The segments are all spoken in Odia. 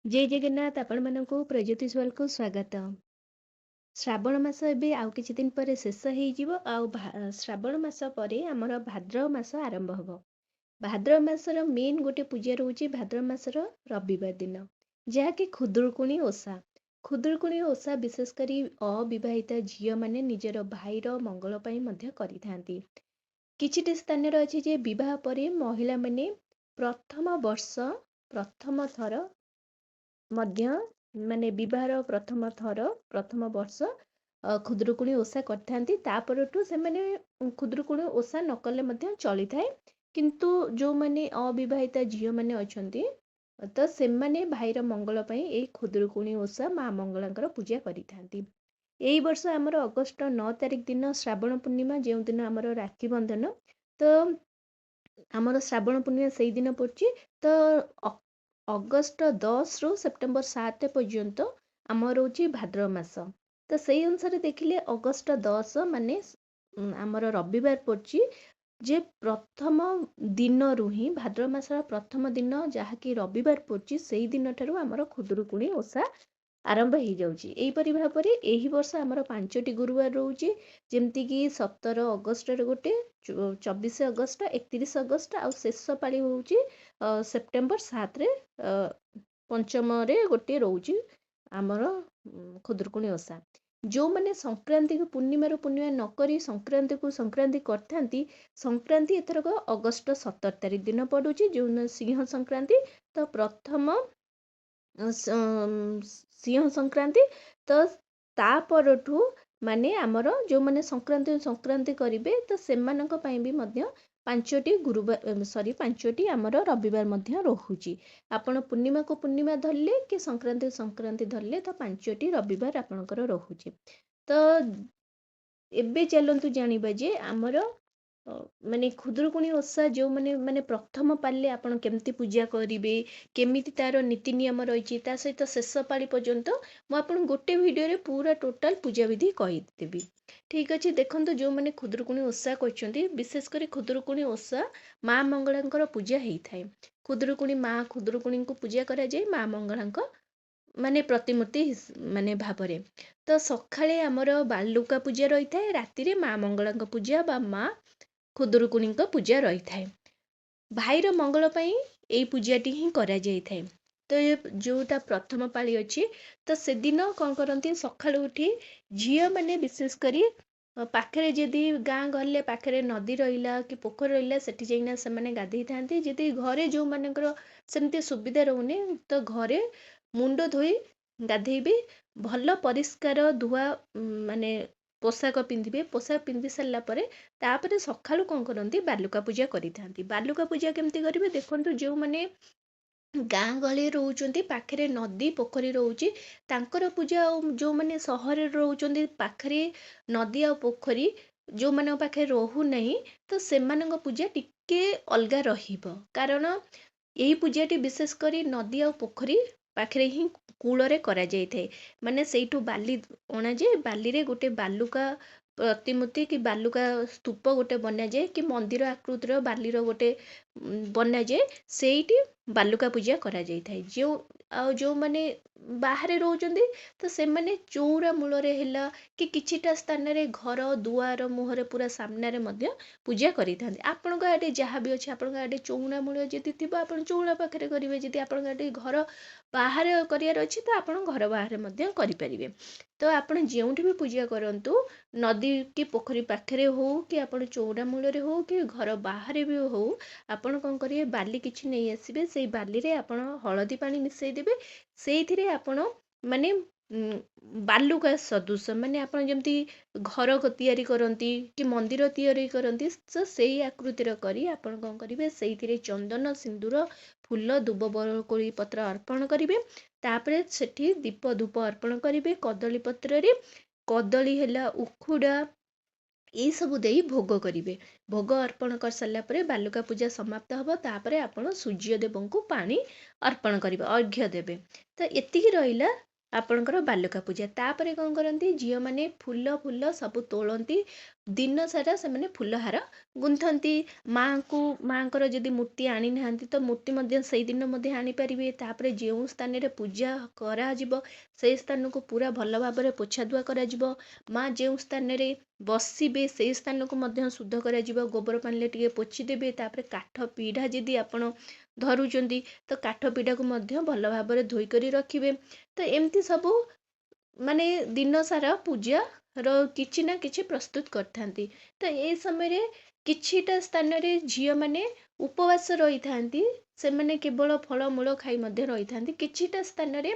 जय जगन्नाथ आपण मानक प्रज्योतिष वाल को स्वागत। श्रावण मास एबे आउ किछि दिन पर शेष हो जिवो श्रावण मास पर आमर भाद्रव मास आरंभ हबो। भाद्रव मासर मेन गोटे पूजा रोचे भाद्रव मासर रविवार दिन जहाँकि खुदुरुकुणी ओषा। खुदुरुकुणी ओषा विशेष करी अविवाहिता झियो माने निजर भाईर मंगल पई मध्य करिथांती। किछिटे स्थान रे अछि जे विवाह परे महिला माने प्रथम वर्ष प्रथम थर मध्य माने विवाहर प्रथम वर्ष खुदुरुकुणी ओषा करथांती। तापरठू से माने खुदुरुकुणी ओषा न कले मध्य चली थाए, किंतु जो माने अविवाहिता झियो माने अछंती तो से माने भाईर मंगल पई ए खुदुरुकुणी ओषा माँ मंगलांकर पूजा करिथांती। एई वर्ष हमर अगस्त 9 तारिख दिन श्रावण पूर्णिमा जो दिन हमर राखी बंधन, तो आमर श्रावण पूर्णिमा से दिन पड़ची। तो अगस्त 10 रु सेप्टेम्बर 7 पर्यंत आमर रोची भाद्रव मास। तो से अनुसार देखिले अगस्त 10 माने आमर रविवार पड़ची जे प्रथम दिन रु ही भाद्रव मासर प्रथम दिन जहाँकि रविवार पड़ची से दिन ठारू आमर खुदुरुकुणी ओषा आरंभ हो जाउची। एहीपरि भाବରେ एही वर्ष आमर 5टी गुरुवार रोचे, जेमती कि 17 अगस्त रे गोटे, 24 अगस्त, 31 अगस्त आउ शेष पाଳି होउची सेप्टेम्बर 7 रे पंचम रे गोटे रोची आमर खुदुरुकुणी ओषा। जो माने संक्रांति को पूर्णिमा रो पूर्णिमा न करी संक्रांति को संक्रांति करथांती, संक्रांति एथरक अगस्त 17 तारिख दिन पड़ुची जो सिंह संक्रांति। तो प्रथम सिंह संक्रांति, तो तापरठू माने आमर जो माने संक्रांति करिवे तो सेमानक पई भी मध्य 5टी गुरुवार 5टी आमर रविवार मध्य रहुची। आपण पूर्णिमा को पूर्णिमा धरले कि संक्रांति धरले तो 5टी रविवार आपणकर रहुची। तो एबे चलंतु जानिबा जे आमर माने खुदुरुकुणी ओषा जो माने प्रथम पाले आपण केमती पूजा करिवे, केमिति तार नीति नियम रही ता सहित शेष पाली पर्यंत मु आपन गोटे वीडियो रे पूरा टोटल पूजा विधि कहि देबी। ठीक अछि, देखंतु जो माने खुदुरुकुणी ओषा करछंती, विशेष करी खुदुरुकुणी ओषा माँ मंगलांकर पूजा हेई थाए। खुदुरुकुणी माँ खुदुरुकुणी को पूजा करा जाय माँ मंगलांक माने प्रतिमूर्ति माने भाबरे। तो सखाळे आमर बालुका पूजा रही थाए, राति रे माँ मंगलांक पूजा बा माँ खुदुरुकुणी पूजा रही थाए। भाईर मंगल पई एई पूजाटी ही करा जाय थाए। तो ये जोटा प्रथम पाली अछि, तो से दिन कौन करंती सखाळु उठी झियो माने विशेष करी पाखरे जदि गाँ गले पाखरे नदी रहिला कि पोखर रहिला सेठी जाइना से माने गाधेई थांती। जदि घरे जो मानकर सेमती सुविधा रहउनी तो घरे मुंडो धोई गाधेइबे, भल परिष्कार धुआ माने पोशाक पिंधिबे। पोशाक पिंधि सारा परे तापरे सखाळु कौन करंती बालुका पूजा करिथांती। बालुका पूजा केमती करिवे देखंतु, जो माने गाँ गहली रोचंती पाखरे नदी पोखरी रोची तांकर पूजा, जो माने सहर रोचंती पाखरे नदी आ पोखरी जो माने पाखे रहू नहीं तो सेमानक पूजा टिके अलगा रहिबो। कारण यही पूजाटी विशेष करी नदी आ पोखरी पाखरे ही कूଳରେ करा जाय थाए। माने सेठू बाली अणा जाए, बाली रे गोटे बालुका प्रतिमूर्ति कि बालुका स्तूप गोटे बना जाए कि मंदिर आकृतिर बालीर गोटे बना जाए, सेठी बालुका पूजा करा जाय थाए। जो माने बाहरे रोचंती तो से माने चौरा मूल रे हैला कि किछिटा स्थान रे घर दुआर मुहरे पूरा सामने रे मध्य पूजा करिथांती। आपनका आडे जहाँ भी अछि, आपनका आडे चौरा मूल जदि थिबा आपण चौरा पाखरे करिवे, जदि आपनका आडे घर बाहर करियार अछि तो आपण घर बाहर मध्य करि परिवे। तो आपण जेउठी भी पूजा करंतु नदी कि पोखरी पाखरे हो कि आपण चौरा मूल रे हो कि घर बाहर भी हो, आपण कौन करिए बाली किछि नहीं आसिबे, से बाली रे आपण हळदी पानी मिसई देबे। सेइथिरे आपण माने बालुका सदृश माने आपण जेमती घर को तैयारी करंती कि मंदिर तैयारी करंती, तो सेई आकृतिर करी आपण कौन करिवे सेइथिरे चंदन सिंदूर फूल दुब बरकोली पत्र अर्पण करिवे। तापरे सेठी दीप धूप अर्पण करिवे। कदली पत्र रे कदली हैला उखुडा ये सब देई भोग करिवे। भोग अर्पण कर सारा परे बालुका पूजा समाप्त हबो। तापरे आपण सूर्य देवंकु पानी अर्पण करिवे, अर्घ्य देबे। तो एतिकी रहिला ଆପଣଙ୍କର ବାଲୁକା ପୂଜା। ତାପରେ କ'ଣ କରନ୍ତି, ଝିଅମାନେ ଫୁଲ ଫୁଲ ସବୁ ତୋଳନ୍ତି। ଦିନ ସାରା ସେମାନେ ଫୁଲହାର ଗୁନ୍ଥନ୍ତି। ମାଆଙ୍କର ଯଦି ମୂର୍ତ୍ତି ଆଣିନାହାନ୍ତି ତ ମୂର୍ତ୍ତି ମଧ୍ୟ ସେଇଦିନ ମଧ୍ୟ ଆଣିପାରିବେ। ତାପରେ ଯେଉଁ ସ୍ଥାନରେ ପୂଜା କରାଯିବ ସେଇ ସ୍ଥାନକୁ ପୁରା ଭଲ ଭାବରେ ପୋଛାଧୁଆ କରାଯିବ। ମା ଯେଉଁ ସ୍ଥାନରେ ବସିବେ ସେଇ ସ୍ଥାନକୁ ମଧ୍ୟ ଶୁଦ୍ଧ କରାଯିବ। ଗୋବର ପାଣିରେ ଟିକେ ପୋଛିଦେବେ। ତାପରେ କାଠ ପିଢ଼ା ଯଦି ଆପଣ ଧରୁଛନ୍ତି ତ କାଠ ପିଢ଼ାକୁ ମଧ୍ୟ ଭଲ ଭାବରେ ଧୋଇକରି ରଖିବେ। ତ ଏମିତି ସବୁ ମାନେ ଦିନ ସାରା ପୂଜାର କିଛି ନା କିଛି ପ୍ରସ୍ତୁତ କରିଥାନ୍ତି। ତ ଏ ସମୟରେ କିଛିଟା ସ୍ଥାନରେ ଝିଅମାନେ ଉପବାସ ରହିଥାନ୍ତି। ସେମାନେ କେବଳ ଫଳମୂଳ ଖାଇ ମଧ୍ୟ ରହିଥାନ୍ତି। କିଛିଟା ସ୍ଥାନରେ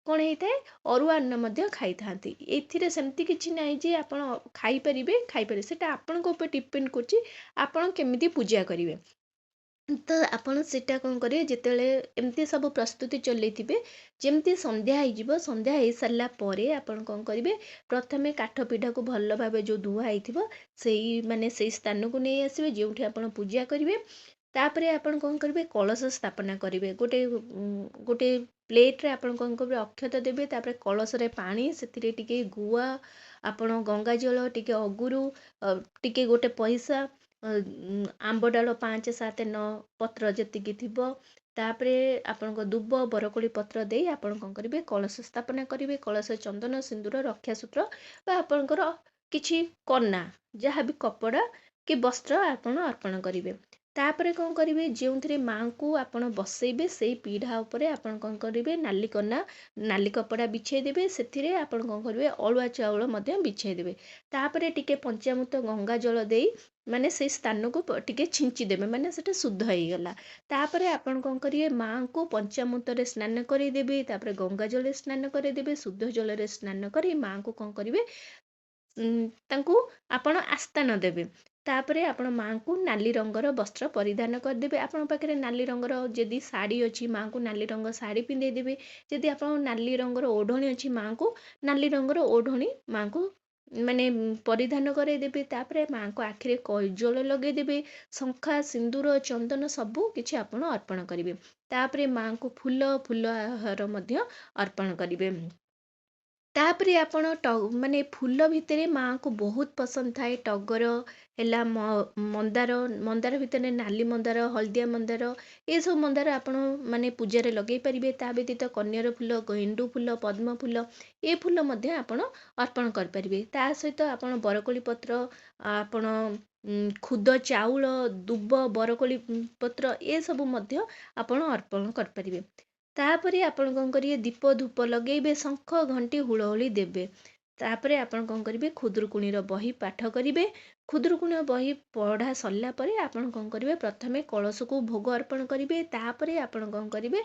କ'ଣ ହେଇଥାଏ, ଅରୁଆ ଅନ୍ନ ମଧ୍ୟ ଖାଇଥାନ୍ତି। ଏଥିରେ ସେମିତି କିଛି ନାହିଁ ଯେ ଆପଣ ଖାଇପାରିବେ, ସେଟା ଆପଣଙ୍କ ଉପରେ ଡିପେଣ୍ଡ କରୁଛି ଆପଣ କେମିତି ପୂଜା କରିବେ। ତ ଆପଣ ସେଟା କ'ଣ କରିବେ, ଯେତେବେଳେ ଏମିତି ସବୁ ପ୍ରସ୍ତୁତି ଚଲେଇଥିବେ, ଯେମିତି ସନ୍ଧ୍ୟା ହେଇଯିବ, ସନ୍ଧ୍ୟା ହେଇସାରିଲା ପରେ ଆପଣ କ'ଣ କରିବେ, ପ୍ରଥମେ କାଠ ପିଢ଼ାକୁ ଭଲ ଭାବେ ଯେଉଁ ଧୁଆ ହେଇଥିବ ସେଇ ସ୍ଥାନକୁ ନେଇ ଆସିବେ ଯେଉଁଠି ଆପଣ ପୂଜା କରିବେ। ତାପରେ ଆପଣ କ'ଣ କରିବେ, କଳସ ସ୍ଥାପନା କରିବେ। ଗୋଟେ ପ୍ଲେଟ୍ରେ ଆପଣ କ'ଣ କରିବେ, ଅକ୍ଷତ ଦେବେ। ତାପରେ କଳସରେ ପାଣି, ସେଥିରେ ଟିକେ ଗୁଆ, ଆପଣ ଗଙ୍ଗା ଜଳ, ଟିକେ ଅଗୁରୁ, ଟିକେ ଗୋଟେ ପଇସା, ଆମ୍ବ ଡାଳ 5, 7, 9 ପତ୍ର ଯେତିକି ଥିବ, ତାପରେ ଆପଣଙ୍କ ଦୁବ ବରକୋଳି ପତ୍ର ଦେଇ ଆପଣ କ'ଣ କରିବେ, କଳସ ସ୍ଥାପନା କରିବେ। କଳସ ଚନ୍ଦନ ସିନ୍ଦୁର ରକ୍ଷାସୂତ୍ର ବା ଆପଣଙ୍କର କିଛି କନା, ଯାହା ବି କପଡ଼ା କି ବସ୍ତ୍ର ଆପଣ ଅର୍ପଣ କରିବେ। ତାପରେ କ'ଣ କରିବେ, ଯେଉଁଥିରେ ମାଆଙ୍କୁ ଆପଣ ବସେଇବେ ସେଇ ପିଢ଼ା ଉପରେ ଆପଣ କ'ଣ କରିବେ, ନାଲି କପଡ଼ା ବିଛେଇ ଦେବେ। ସେଥିରେ ଆପଣ କ'ଣ କରିବେ, ଅରୁଆ ଚାଉଳ ମଧ୍ୟ ବିଛେଇ ଦେବେ। ତାପରେ ଟିକେ ପଞ୍ଚାମୃତ ଗଙ୍ଗା ଜଳ ଦେଇ ମାନେ ସେଇ ସ୍ଥାନକୁ ଟିକେ ଛିଞ୍ଚି ଦେବେ, ମାନେ ସେଟା ଶୁଦ୍ଧ ହେଇଗଲା। ତାପରେ ଆପଣ କ'ଣ କରିବେ, ମାଆଙ୍କୁ ପଞ୍ଚାମୃତରେ ସ୍ନାନ କରେଇଦେବେ। ତାପରେ ଗଙ୍ଗା ଜଳରେ ସ୍ନାନ କରେଇଦେବେ। ଶୁଦ୍ଧ ଜଳରେ ସ୍ନାନ କରି ମାଆଙ୍କୁ କ'ଣ କରିବେ, ତାଙ୍କୁ ଆପଣ ଆସ୍ଥାନ ଦେବେ। ତାପରେ ଆପଣ ମାଆଙ୍କୁ ନାଲି ରଙ୍ଗର ବସ୍ତ୍ର ପରିଧାନ କରିଦେବେ। ଆପଣଙ୍କ ପାଖରେ ନାଲି ରଙ୍ଗର ଯଦି ଶାଢ଼ୀ ଅଛି, ମାଆଙ୍କୁ ନାଲି ରଙ୍ଗ ଶାଢ଼ୀ ପିନ୍ଧେଇ ଦେବେ। ଯଦି ଆପଣଙ୍କ ନାଲି ରଙ୍ଗର ଓଢ଼ଣୀ ଅଛି, ମାଆଙ୍କୁ ନାଲି ରଙ୍ଗର ଓଢ଼ଣୀ ମାଆଙ୍କୁ ମାନେ ପରିଧାନ କରେଇଦେବେ। ତାପରେ ମାଆଙ୍କ ଆଖିରେ କଜଳ ଲଗେଇଦେବେ। ଶଙ୍ଖା, ସିନ୍ଦୁର, ଚନ୍ଦନ ସବୁ କିଛି ଆପଣ ଅର୍ପଣ କରିବେ। ତାପରେ ମାଆଙ୍କୁ ଫୁଲହାର ମଧ୍ୟ ଅର୍ପଣ କରିବେ। ତାପରେ ଆପଣ ମାନେ ଫୁଲ ଭିତରେ ମାଆଙ୍କୁ ବହୁତ ପସନ୍ଦ ଥାଏ ଟଗର ହେଲା, ମନ୍ଦାର ଭିତରେ ନାଲି ମନ୍ଦାର, ହଳଦିଆ ମନ୍ଦାର, ଏସବୁ ମନ୍ଦାର ଆପଣ ମାନେ ପୂଜାରେ ଲଗେଇ ପାରିବେ। ତା ବ୍ୟତୀତ କନିଅର ଫୁଲ, ଗେଣ୍ଡୁ ଫୁଲ, ପଦ୍ମ ଫୁଲ, ଏ ଫୁଲ ମଧ୍ୟ ଆପଣ ଅର୍ପଣ କରିପାରିବେ। ତା ସହିତ ଆପଣ ବରକୋଳି ପତ୍ର, ଆପଣ ଖୁଦ ଚାଉଳ, ଦୁବ, ବରକୋଳି ପତ୍ର, ଏସବୁ ମଧ୍ୟ ଆପଣ ଅର୍ପଣ କରିପାରିବେ। ତାପରେ ଆପଣ କ'ଣ କରିବେ, ଦୀପ ଧୂପ ଲଗେଇବେ, ଶଙ୍ଖ ଘଣ୍ଟି ହୁଳହୁଳି ଦେବେ। ତାପରେ ଆପଣ କ'ଣ କରିବେ, ଖୁଦୁରୁକୁଣୀର ବହି ପାଠ କରିବେ। ଖୁଦୁରୁକୁଣୀର ବହି ପଢ଼ା ସରିଲା ପରେ ଆପଣ କ'ଣ କରିବେ, ପ୍ରଥମେ କଳସକୁ ଭୋଗ ଅର୍ପଣ କରିବେ। ତାପରେ ଆପଣ କ'ଣ କରିବେ,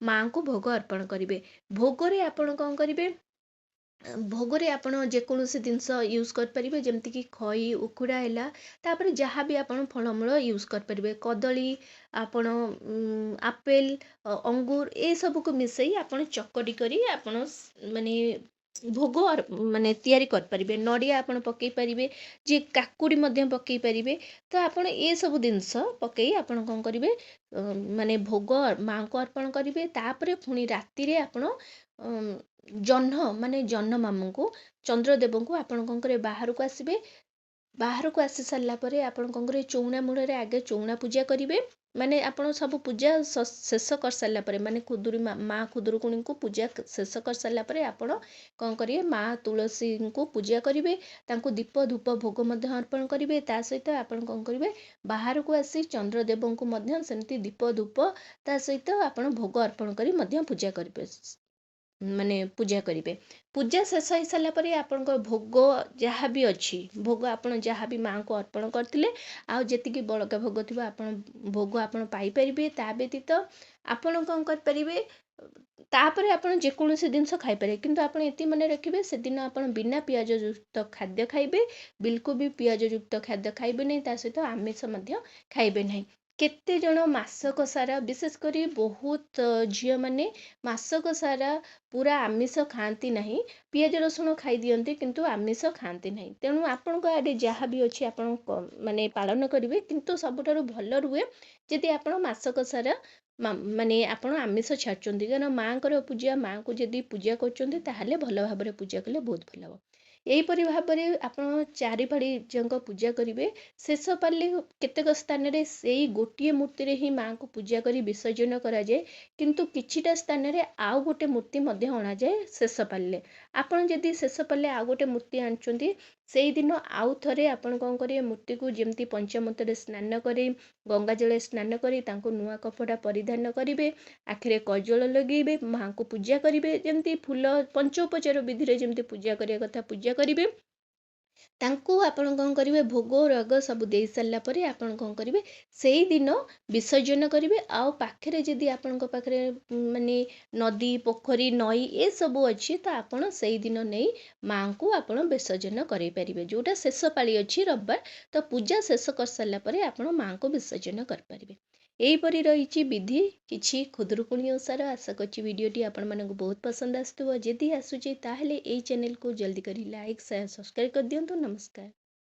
ମାଆଙ୍କୁ ଭୋଗ ଅର୍ପଣ କରିବେ। ଭୋଗରେ ଆପଣ କ'ଣ କରିବେ, ଭୋଗରେ ଆପଣ ଯେକୌଣସି ଜିନିଷ ୟୁଜ୍ କରିପାରିବେ, ଯେମିତିକି ଖଇ, ଉଖୁଡ଼ା ହେଲା। ତାପରେ ଯାହା ବି ଆପଣ ଫଳମୂଳ ୟୁଜ୍ କରିପାରିବେ, କଦଳୀ, ଆପଣ ଆପେଲ୍, ଅଙ୍ଗୁର, ଏସବୁକୁ ମିଶାଇ ଆପଣ ଚକଟି କରି ଆପଣ ମାନେ ଭୋଗ ମାନେ ତିଆରି କରିପାରିବେ। ନଡ଼ିଆ ଆପଣ ପକାଇ ପାରିବେ, ଯିଏ କାକୁଡ଼ି ମଧ୍ୟ ପକାଇ ପାରିବେ। ତ ଆପଣ ଏସବୁ ଜିନିଷ ପକାଇ ଆପଣ କ'ଣ କରିବେ, ମାନେ ଭୋଗ ମାଆଙ୍କୁ ଅର୍ପଣ କରିବେ। ତାପରେ ପୁଣି ରାତିରେ ଆପଣ ଜହ୍ନ ମାମୁଁଙ୍କୁ, ଚନ୍ଦ୍ରଦେବଙ୍କୁ ଆପଣ କ'ଣ କରିବେ, ବାହାରକୁ ଆସିବେ। ବାହାରକୁ ଆସି ସାରିଲା ପରେ ଆପଣ କ'ଣ କରିବେ, ଚଉଣା ମୂଳରେ ଆଗେ ଚଉଣା ପୂଜା କରିବେ। ମାନେ ଆପଣ ସବୁ ପୂଜା ଶେଷ କରିସାରିଲା ପରେ, ମାନେ ମା ଖୁଦୁରୁକୁଣୀଙ୍କୁ ପୂଜା ଶେଷ କରିସାରିଲା ପରେ ଆପଣ କ'ଣ କରିବେ, ମା ତୁଳସୀଙ୍କୁ ପୂଜା କରିବେ। ତାଙ୍କୁ ଦୀପ ଧୂପ ଭୋଗ ମଧ୍ୟ ଅର୍ପଣ କରିବେ। ତା ସହିତ ଆପଣ କ'ଣ କରିବେ, ବାହାରକୁ ଆସି ଚନ୍ଦ୍ରଦେବଙ୍କୁ ମଧ୍ୟ ସେମିତି ଦୀପ ଧୂପ ତା ସହିତ ଆପଣ ଭୋଗ ଅର୍ପଣ କରି ମଧ୍ୟ ପୂଜା କରିବେ, ମାନେ ପୂଜା କରିବେ। ପୂଜା ଶେଷ ହେଇସାରିଲା ପରେ ଆପଣଙ୍କ ଭୋଗ ଯାହା ବି ଅଛି, ଭୋଗ ଆପଣ ଯାହା ବି ମାଆଙ୍କୁ ଅର୍ପଣ କରିଥିଲେ, ଆଉ ଯେତିକି ବଳକା ଭୋଗ ଥିବ ଭୋଗ ଆପଣ ପାଇପାରିବେ। ତା ବ୍ୟତୀତ ଆପଣ କ'ଣ କରିପାରିବେ, ତାପରେ ଆପଣ ଯେକୌଣସି ଜିନିଷ ଖାଇପାରିବେ। କିନ୍ତୁ ଆପଣ ଏତିକି ମନେ ରଖିବେ, ସେଦିନ ଆପଣ ବିନା ପିଆଜ ଯୁକ୍ତ ଖାଦ୍ୟ ଖାଇବେ। ବିଲକୁଲ ବି ପିଆଜ ଯୁକ୍ତ ଖାଦ୍ୟ ଖାଇବେ ନାହିଁ। ତା ସହିତ ଆମିଷ ମଧ୍ୟ ଖାଇବେ ନାହିଁ। କେତେ ଜଣ ମାସକ ସାରା, ବିଶେଷ କରି ବହୁତ ଝିଅମାନେ ମାସକ ସାରା ପୁରା ଆମିଷ ଖାଆନ୍ତି ନାହିଁ, ପିଆଜ ରସୁଣ ଖାଇଦିଅନ୍ତି କିନ୍ତୁ ଆମିଷ ଖାଆନ୍ତି ନାହିଁ। ତେଣୁ ଆପଣଙ୍କ ଆଡ଼େ ଯାହା ବି ଅଛି ଆପଣ ମାନେ ପାଳନ କରିବେ। କିନ୍ତୁ ସବୁଠାରୁ ଭଲ ରୁହେ ଯଦି ଆପଣ ମାସକ ସାରା ମାନେ ଆପଣ ଆମିଷ ଛାଡ଼ୁଛନ୍ତି, କାରଣ ମାଆଙ୍କର ପୂଜା, ମାଆଙ୍କୁ ଯଦି ପୂଜା କରୁଛନ୍ତି ତାହେଲେ ଭଲ ଭାବରେ ପୂଜା କଲେ ବହୁତ ଭଲ ହେବ। ଏହିପରି ଭାବରେ ଆପଣ ଚାରିପାଳିଯାକ ପୂଜା କରିବେ। ଶେଷ ପାଳି କେତେକ ସ୍ଥାନରେ ସେଇ ଗୋଟିଏ ମୂର୍ତ୍ତିରେ ହିଁ ମାଆଙ୍କୁ ପୂଜା କରି ବିସର୍ଜନ କରାଯାଏ, କିନ୍ତୁ କିଛିଟା ସ୍ଥାନରେ ଆଉ ଗୋଟେ ମୂର୍ତ୍ତି ମଧ୍ୟ ଅଣାଯାଏ ଶେଷ ପାଳିରେ। ଆପଣ ଯଦି ଶେଷ ପାଳିରେ ଆଉ ଗୋଟେ ମୂର୍ତ୍ତି ଆଣୁଛନ୍ତି, ସେଇଦିନ ଆଉ ଥରେ ଆପଣ କ'ଣ କରିବେ, ମୂର୍ତ୍ତିକୁ ଯେମିତି ପଞ୍ଚାମୃତରେ ସ୍ନାନ କରି, ଗଙ୍ଗାଜଳରେ ସ୍ନାନ କରି ତାଙ୍କୁ ନୂଆ କପଡ଼ା ପରିଧାନ କରିବେ, ଆଖିରେ କଜଳ ଲଗେଇବେ, ମାଆଙ୍କୁ ପୂଜା କରିବେ, ଯେମିତି ଫୁଲ ପଞ୍ଚୋପଚାର ବିଧିରେ ଯେମିତି ପୂଜା କରିବା କଥା ପୂଜା କରିବେ। ତାଙ୍କୁ ଆପଣ କ'ଣ କରିବେ, ଭୋଗ ରାଗ ସବୁ ଦେଇ ସାରିଲା ପରେ ଆପଣ କ'ଣ କରିବେ, ସେଇଦିନ ବିସର୍ଜନ କରିବେ। ଆଉ ପାଖରେ ଯଦି ଆପଣଙ୍କ ପାଖରେ ମାନେ ନଦୀ, ପୋଖରୀ, ନଈ ଏସବୁ ଅଛି, ତ ଆପଣ ସେଇଦିନ ନେଇ ମାଆଙ୍କୁ ଆପଣ ବିସର୍ଜନ କରାଇପାରିବେ। ଯେଉଁଟା ଶେଷ ପାଳି ଅଛି ରବିବାର, ତ ପୂଜା ଶେଷ କରିସାରିଲା ପରେ ଆପଣ ମାଆଙ୍କୁ ବିସର୍ଜନ କରିପାରିବେ। ଏହିପରି ରହିଛି ବିଧି କିଛି ଖୁଦୁରୁକୁଣୀ ଓଷାର। ଆଶା କରୁଛି ଭିଡ଼ିଓଟି ଆପଣମାନଙ୍କୁ ବହୁତ ପସନ୍ଦ ଆସୁଥିବ। ଯଦି ଆସୁଛି ତାହେଲେ ଏଇ ଚ୍ୟାନେଲକୁ ଜଲ୍ଦି କରି ଲାଇକ୍, ସେୟାର, ସବସ୍କ୍ରାଇବ୍ କରିଦିଅନ୍ତୁ। ନମସ୍କାର।